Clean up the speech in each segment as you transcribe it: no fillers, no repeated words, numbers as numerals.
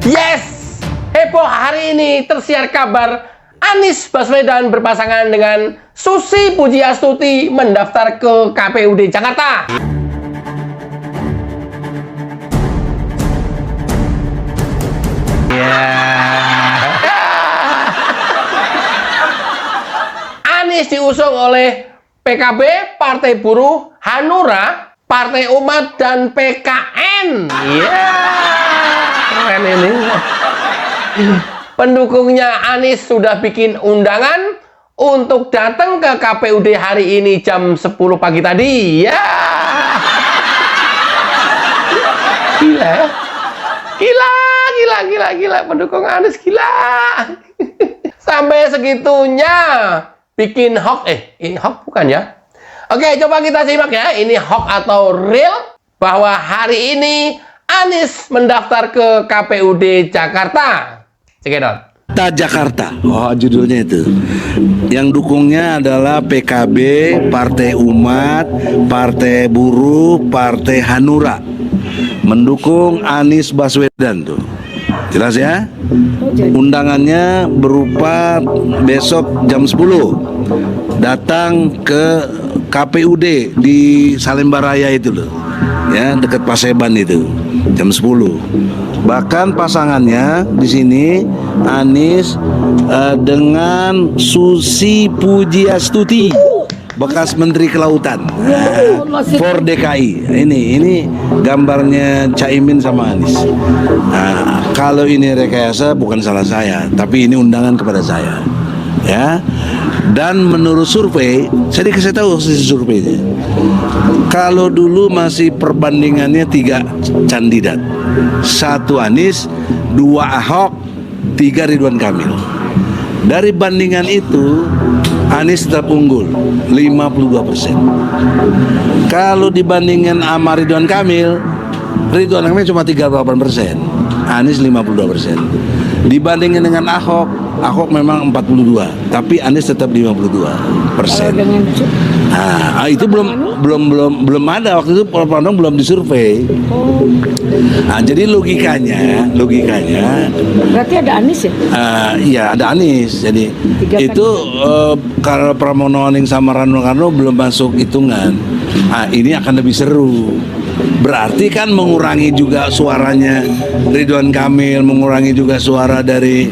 Yes! Heboh hari ini tersiar kabar Anies Baswedan berpasangan dengan Susi Pujiastuti mendaftar ke KPUD Jakarta. Anies diusung oleh PKB, Partai Buruh, Hanura, Partai Umat, dan PKN. Keren ini. Pendukungnya Anies sudah bikin undangan untuk datang ke KPUD hari ini jam 10 pagi tadi. Gila ya. Gila. Pendukung Anies gila. Sampai segitunya bikin hoax. Ini hoax bukan ya? Oke, coba kita simak ya. Ini hoax atau real bahwa hari ini Anies mendaftar ke KPUD Jakarta. Cekidot. Jakarta, judulnya itu. Yang dukungnya adalah PKB, Partai Umat, Partai Buruh, Partai Hanura. Mendukung Anies Baswedan tuh. Jelas ya? Undangannya berupa besok jam 10 datang ke KPUD di Salemba Raya itu loh. Ya, dekat Paseban itu. Jam 10. Bahkan pasangannya di sini Anies dengan Susi Pujiastuti, bekas Menteri Kelautan, for DKI. Ini gambarnya Caimin sama Anies. Kalau ini rekayasa bukan salah saya, tapi ini undangan kepada saya. Ya. Dan menurut survei, saya dikasih tahu hasil surveinya. Kalau dulu masih perbandingannya 3 kandidat, 1 Anies, 2 Ahok, 3 Ridwan Kamil. Dari bandingan itu, Anies tetap unggul 52%. Kalau dibandingkan sama Ridwan Kamil cuma 38%, Anies 52%. Dibandingkan dengan Ahok memang 42, tapi Anies tetap 52%. Itu belum ada waktu itu, Polpandong belum disurvei. Jadi logikanya berarti ada Anies ya? Iya, ada Anies. Jadi itu kalau Pramono Anung sama Rano Karno belum masuk hitungan. Ini akan lebih seru. Berarti kan mengurangi juga suaranya Ridwan Kamil, mengurangi juga suara dari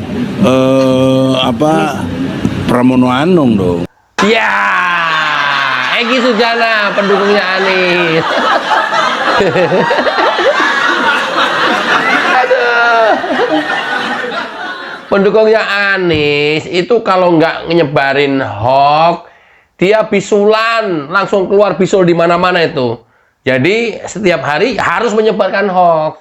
Pramono Anung dong. Ya, Egy Sujana pendukungnya Anies. Aduh. Pendukungnya Anies itu kalau nggak nyebarin hoax, dia bisulan, langsung keluar bisul di mana-mana itu. Jadi setiap hari harus menyebarkan hoax.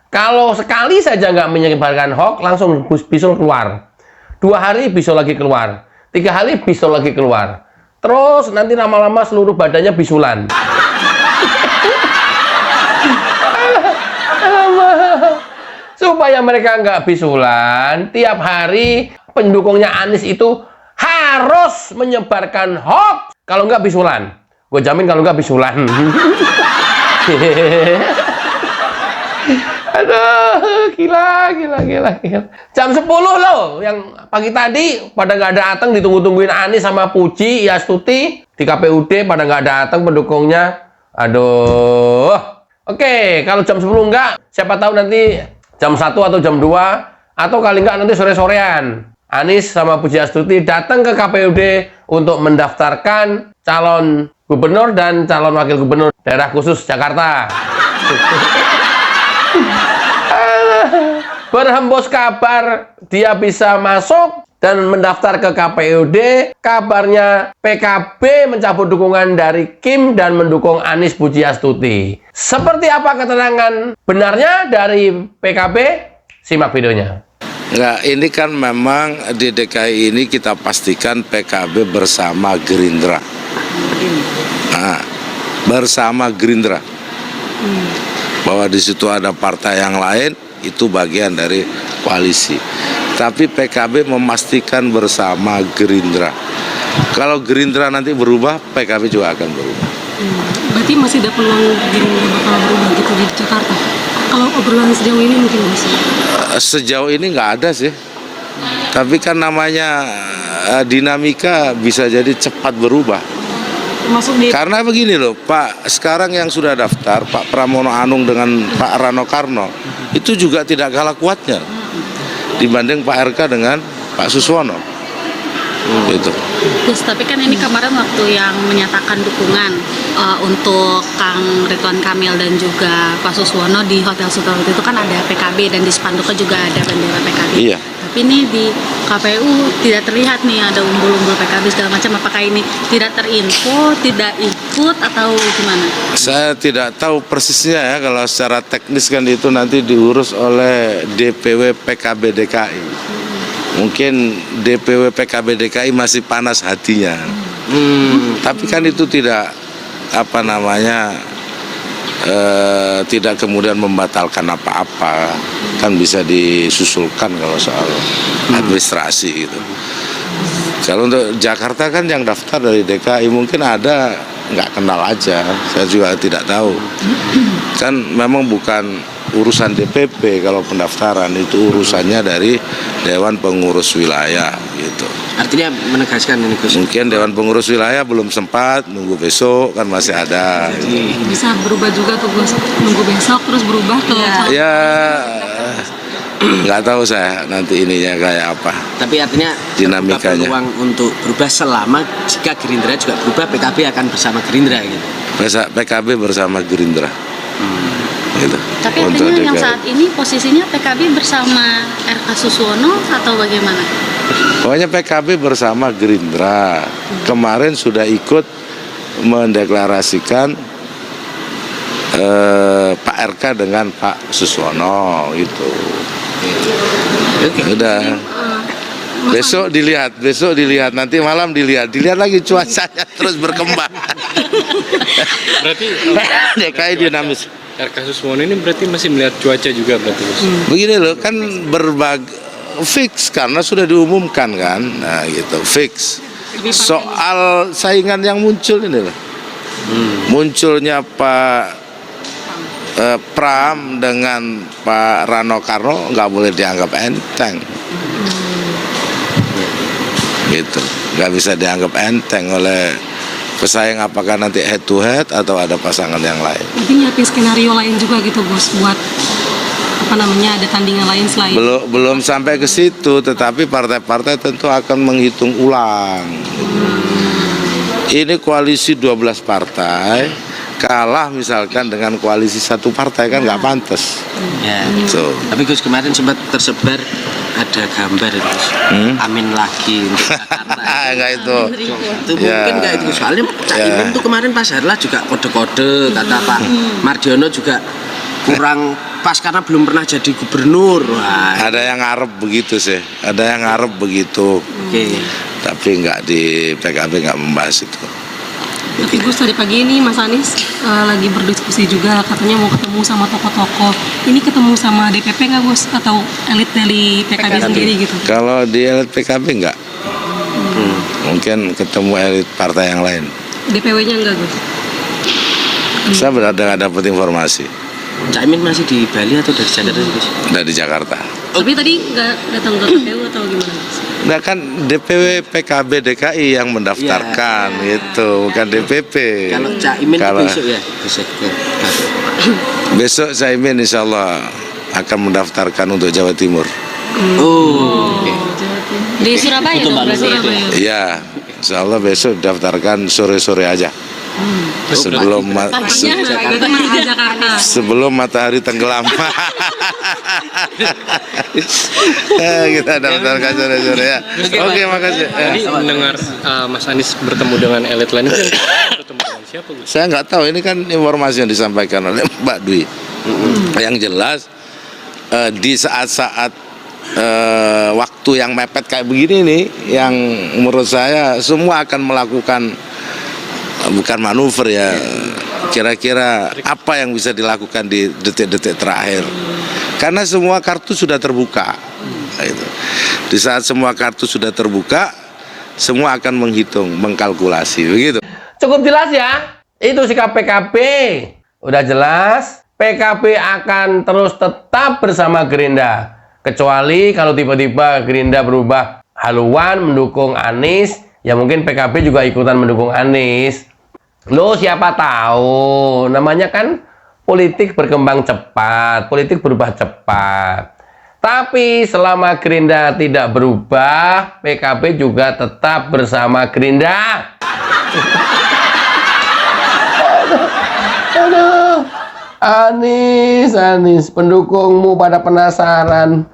Kalau sekali saja nggak menyebarkan hoax, langsung bisul keluar. 2 hari bisul lagi keluar. 3 hari bisul lagi keluar. Terus nanti lama-lama seluruh badannya bisulan. Supaya mereka nggak bisulan, tiap hari pendukungnya Anies itu harus menyebarkan hoax. Kalau nggak bisulan. Gue jamin kalau nggak bisulan. Aduh, gila. Jam 10 loh, yang pagi tadi pada nggak datang, ditunggu-tungguin Anies sama Puji Astuti di KPUD, pada nggak datang pendukungnya. Aduh. Oke, kalau jam 10 enggak, siapa tahu nanti jam 1 atau jam 2, atau kali enggak nanti sore-sorean. Anies sama Puji Astuti datang ke KPUD untuk mendaftarkan calon gubernur dan calon wakil gubernur daerah khusus Jakarta. Berhembus kabar dia bisa masuk dan mendaftar ke KPUD. Kabarnya PKB mencabut dukungan dari Kim dan mendukung Anies Pujiastuti. Seperti apa keterangan benarnya dari PKB? Simak videonya. Nah, ini kan memang di DKI ini kita pastikan PKB bersama Gerindra. Bersama Gerindra. Bahwa di situ ada partai yang lain, itu bagian dari koalisi. Tapi PKB memastikan bersama Gerindra. Kalau Gerindra nanti berubah, PKB juga akan berubah. Berarti masih ada peluang Gerindra bakal berubah gitu di Jakarta? Kalau obrolan sejauh ini mungkin masih? Sejauh ini nggak ada sih. Tapi kan namanya dinamika bisa jadi cepat berubah. Masuk di Karena begini loh, Pak, sekarang yang sudah daftar Pak Pramono Anung dengan Pak Rano Karno itu juga tidak kalah kuatnya dibanding Pak RK dengan Pak Suswono. Gitu. Gus, tapi kan ini kemarin waktu yang menyatakan dukungan untuk Kang Ridwan Kamil dan juga Pak Suswono di Hotel Sultan itu kan ada PKB dan di spanduknya juga ada bendera PKB. Iya. Tapi ini di KPU tidak terlihat nih ada umbul-umbul PKB segala macam. Apakah ini tidak terinfo, tidak ikut atau gimana? Saya tidak tahu persisnya ya, kalau secara teknis kan itu nanti diurus oleh DPW PKB DKI. Mungkin DPW PKB DKI masih panas hatinya. Tapi kan itu tidak tidak kemudian membatalkan apa-apa. Kan bisa disusulkan kalau soal administrasi gitu. Kalau untuk Jakarta kan yang daftar dari DKI mungkin ada nggak kenal aja. Saya juga tidak tahu. Kan memang bukan urusan DPP kalau pendaftaran, itu urusannya dari Dewan Pengurus Wilayah gitu. Artinya menegaskan ini Gus. Mungkin Dewan Pengurus Wilayah belum sempat, nunggu besok kan masih ada. bisa berubah juga tuh Gus. Nunggu besok terus berubah ke Ya nggak tahu saya nanti ininya kayak apa. Tapi artinya Dinamikanya. terbuka peluang untuk berubah selama jika Gerindra juga berubah, PKB akan bersama Gerindra gitu. PKB bersama Gerindra. Gitu. Tapi Untuk artinya yang DKI. saat ini posisinya PKB bersama RK Suswono atau bagaimana? Pokoknya PKB bersama Gerindra. Kemarin sudah ikut mendeklarasikan Pak RK dengan Pak Suswono gitu. Udah. Besok dilihat, nanti malam dilihat lagi cuacanya terus berkembang. Berarti DKI dinamis. RK Suswono ini berarti masih melihat cuaca juga berarti Gus? Begini loh, kan fix karena sudah diumumkan kan, nah gitu fix. Soal saingan yang muncul ini loh, munculnya Pak Pram dengan Pak Rano Karno nggak boleh dianggap enteng, gitu, nggak bisa dianggap enteng oleh pesaing, apakah nanti head to head atau ada pasangan yang lain. Nanti nyiapin skenario lain juga gitu Gus buat ada tandingan lain selain Belum sampai ke situ, tetapi partai-partai tentu akan menghitung ulang. Ini koalisi 12 partai kalah misalkan dengan koalisi satu partai kan nggak pantas. Ya. So, Tapi Gus kemarin sempat tersebar ada gambar itu Gus. Amin lagi untuk Jakarta. nggak itu. Itu Ya. mungkin nggak itu Gus. Soalnya Caimin tuh kemarin pas Harlah juga kode-kode, kata Pak Mardiono juga kurang pas karena belum pernah jadi gubernur. Wah. Ada yang ngarep begitu sih, ada yang ngarep begitu. Oke. Tapi nggak di PKB nggak membahas itu. Tapi Gus tadi pagi ini Mas Anies lagi berdiskusi juga katanya mau ketemu sama tokoh-tokoh. Ini ketemu sama DPP nggak Gus atau elit dari PKB sendiri gitu? Kalau di elit PKB nggak, mungkin ketemu elit partai yang lain. DPW-nya enggak Gus? Saya benar nggak dapat informasi Caimin masih di Bali atau dari Jakarta sih Gus? dari Jakarta. Tapi tadi nggak datang ke KPU atau gimana Gus? Nah kan DPW PKB DKI yang mendaftarkan gitu, bukan DPP. Kalau Caimin Kalau- besok ya, besok. Besok Caimin insya Allah akan mendaftarkan untuk Jawa Timur. Oh. Oke. Di Surabaya dong berarti ya? Iya, insya Allah besok daftarkan sore-sore aja. Sebelum Paginya itu masih di Jakarta. sebelum matahari tenggelam. Kita daftarkan sore-sore ya. Oke, makasih. Tadi mendengar Mas Anies bertemu dengan elit lain itu bertemu dengan siapa Gus? Saya nggak tahu, ini kan informasi yang disampaikan oleh Mbak Dwi. Yang jelas di saat-saat waktu yang mepet kayak begini nih, yang menurut saya semua akan melakukan bukan manuver ya, kira-kira apa yang bisa dilakukan di detik-detik terakhir. Karena semua kartu sudah terbuka. Gitu. Di saat semua kartu sudah terbuka, semua akan menghitung, mengkalkulasi, begitu. Cukup jelas ya. Itu sikap PKB. Udah jelas. PKB akan terus tetap bersama Gerindra. Kecuali kalau tiba-tiba Gerindra berubah haluan mendukung Anies, ya mungkin PKB juga ikutan mendukung Anies. Loh, siapa tahu. Namanya kan politik berkembang cepat, politik berubah cepat. Tapi selama Gerindra tidak berubah, PKB juga tetap bersama Gerindra. Aduh. Anies, pendukungmu pada penasaran.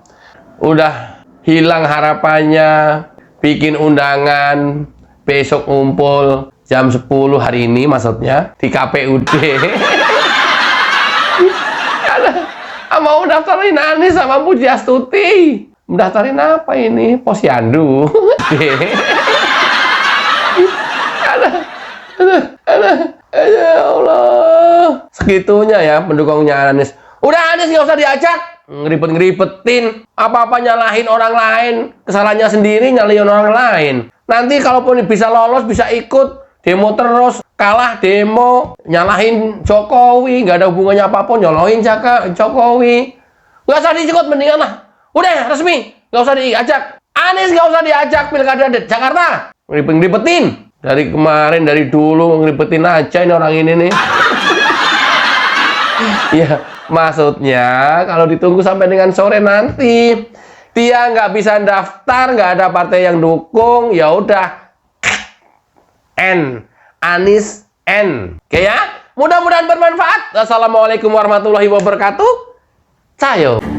Udah hilang harapannya, bikin undangan, besok ngumpul jam 10 hari ini maksudnya, di KPUD. Mau daftarin Anies sama Pujiastuti. Mendaftarin apa ini? Posyandu. Ya Allah. Segitunya ya pendukungnya Anies. Udah Anies nggak usah diajak. Ngeribet-ngeribetin. Apa-apa nyalahin orang lain. Kesalahannya sendiri nyalahin orang lain. Nanti kalaupun bisa lolos, bisa ikut demo terus. Kalah demo, nyalahin Jokowi. Nggak ada hubungannya apapun. Nyalahin Jokowi. Nggak usah diikut, mendingan lah. Udah resmi. Nggak usah diajak. Anies nggak usah diajak pilkada Jakarta. Ngeribet-ngeribetin. Dari kemarin, dari dulu ngeribetin aja ini orang ini nih. Ya, maksudnya kalau ditunggu sampai dengan sore nanti, dia nggak bisa daftar, nggak ada partai yang dukung, ya udah. Anies N. Oke ya? Mudah-mudahan bermanfaat. Assalamualaikum warahmatullahi wabarakatuh. Cayo.